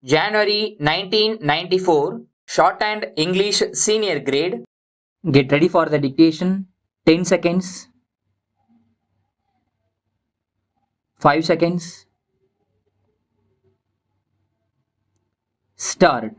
January 1994, Shorthand English Senior Grade. Get ready for the dictation. 10 seconds, 5 seconds, start.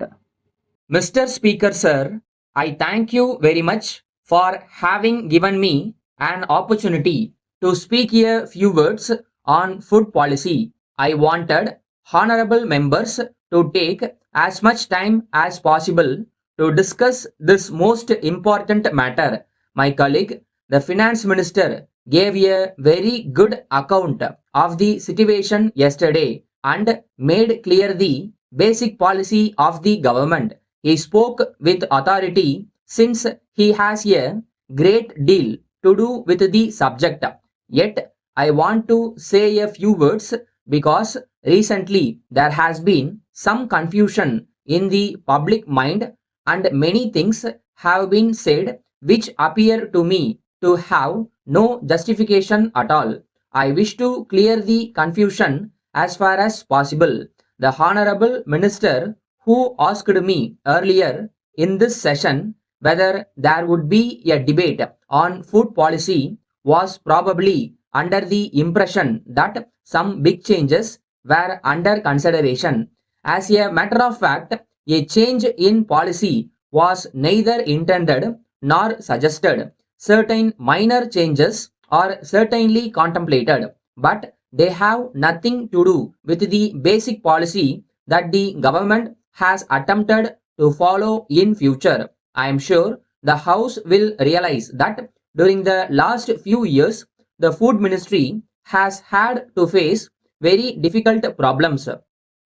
Mr. Speaker, sir, I thank you very much for having given me an opportunity to speak a few words on food policy. I wanted honorable members to take as much time as possible to discuss this most important matter. My colleague, the finance minister, gave a very good account of the situation yesterday and made clear the basic policy of the government. He spoke with authority since he has a great deal to do with the subject. Yet, I want to say a few words because recently there has been some confusion in the public mind and many things have been said which appear to me to have no justification at all. I wish to clear the confusion as far as possible. The Honorable Minister who asked me earlier in this session whether there would be a debate on food policy was probably under the impression that some big changes were under consideration. As a matter of fact, a change in policy was neither intended nor suggested. Certain minor changes are certainly contemplated, but they have nothing to do with the basic policy that the government has attempted to follow in future. I am sure the House will realize that during the last few years, the Food Ministry has had to face very difficult problems.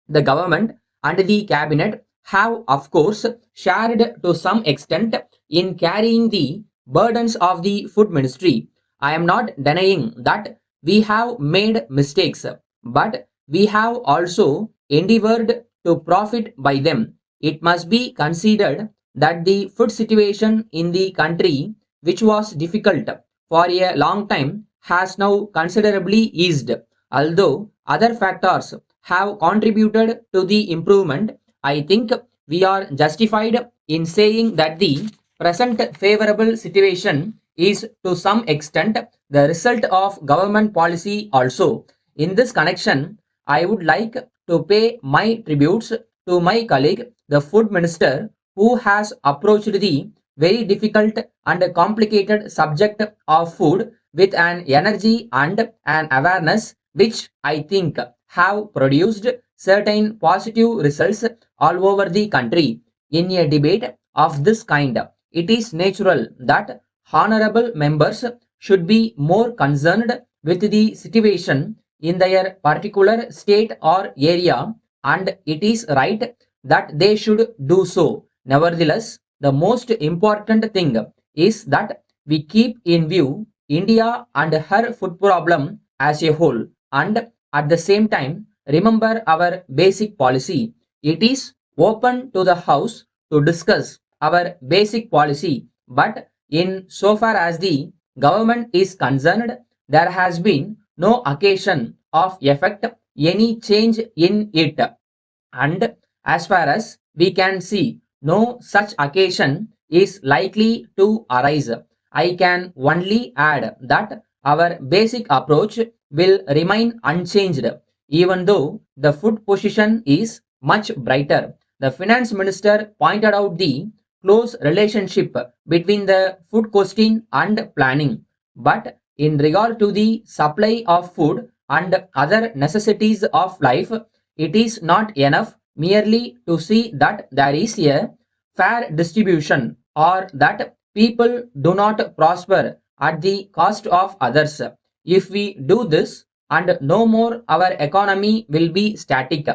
The government and the cabinet have, of course, shared to some extent in carrying the burdens of the food ministry. I am not denying that we have made mistakes, but we have also endeavored to profit by them. It must be considered that the food situation in the country, which was difficult for a long time, has now considerably eased. Although other factors have contributed to the improvement, I think we are justified in saying that the present favorable situation is to some extent the result of government policy also. In this connection, I would like to pay my tributes to my colleague, the food minister, who has approached the very difficult and complicated subject of food with an energy and an awareness which I think have produced certain positive results all over the country. In a debate of this kind, it is natural that honorable members should be more concerned with the situation in their particular state or area, and it is right that they should do so. Nevertheless, the most important thing is that we keep in view India and her food problem as a whole, and at the same time remember our basic policy. It is open to the House to discuss our basic policy, but in so far as the government is concerned, there has been no occasion of effect any change in it, and as far as we can see, no such occasion is likely to arise. I can only add that our basic approach will remain unchanged, even though the food position is much brighter. The finance minister pointed out the close relationship between the food costing and planning. But in regard to the supply of food and other necessities of life, it is not enough merely to see that there is a fair distribution or that people do not prosper at the cost of others. If we do this, and no more our economy will be static.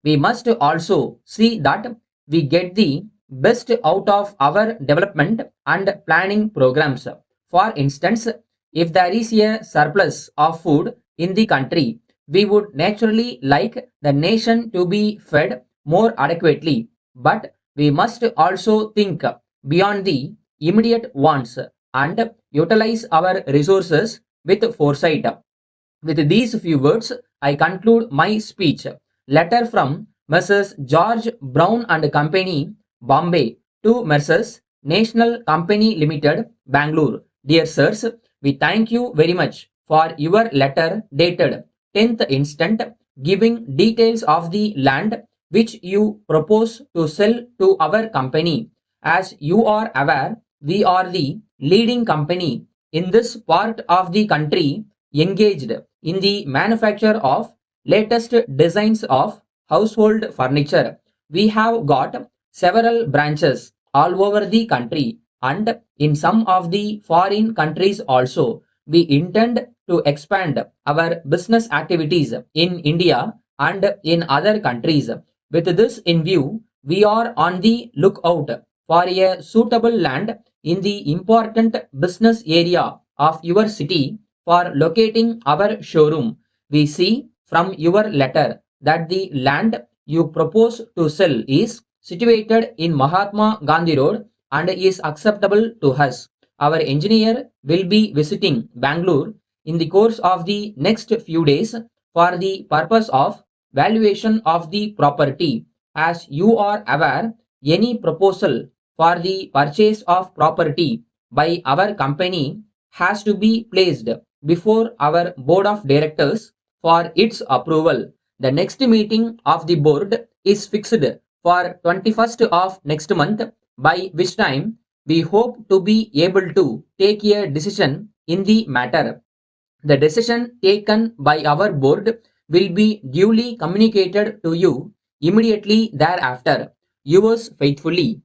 We must also see that we get the best out of our development and planning programs. For instance, if there is a surplus of food in the country, we would naturally like the nation to be fed more adequately. But we must also think beyond the immediate wants and utilize our resources with foresight. With these few words, I conclude my speech. Letter from Messrs. George Brown and Company, Bombay, to Messrs. National Company Limited, Bangalore. Dear sirs, we thank you very much for your letter dated 10th instant, giving details of the land which you propose to sell to our company. As you are aware, we are the leading company in this part of the country engaged in the manufacture of latest designs of household furniture. We have got several branches all over the country and in some of the foreign countries also. We intend to expand our business activities in India and in other countries. With this in view, we are on the lookout for a suitable land in the important business area of your city for locating our showroom. We see from your letter that the land you propose to sell is situated in Mahatma Gandhi Road and is acceptable to us. Our engineer will be visiting Bangalore in the course of the next few days for the purpose of valuation of the property. As you are aware, any proposal for the purchase of property by our company has to be placed before our board of directors for its approval. The next meeting of the board is fixed for 21st of next month, by which time we hope to be able to take a decision in the matter. The decision taken by our board will be duly communicated to you immediately thereafter. Yours faithfully,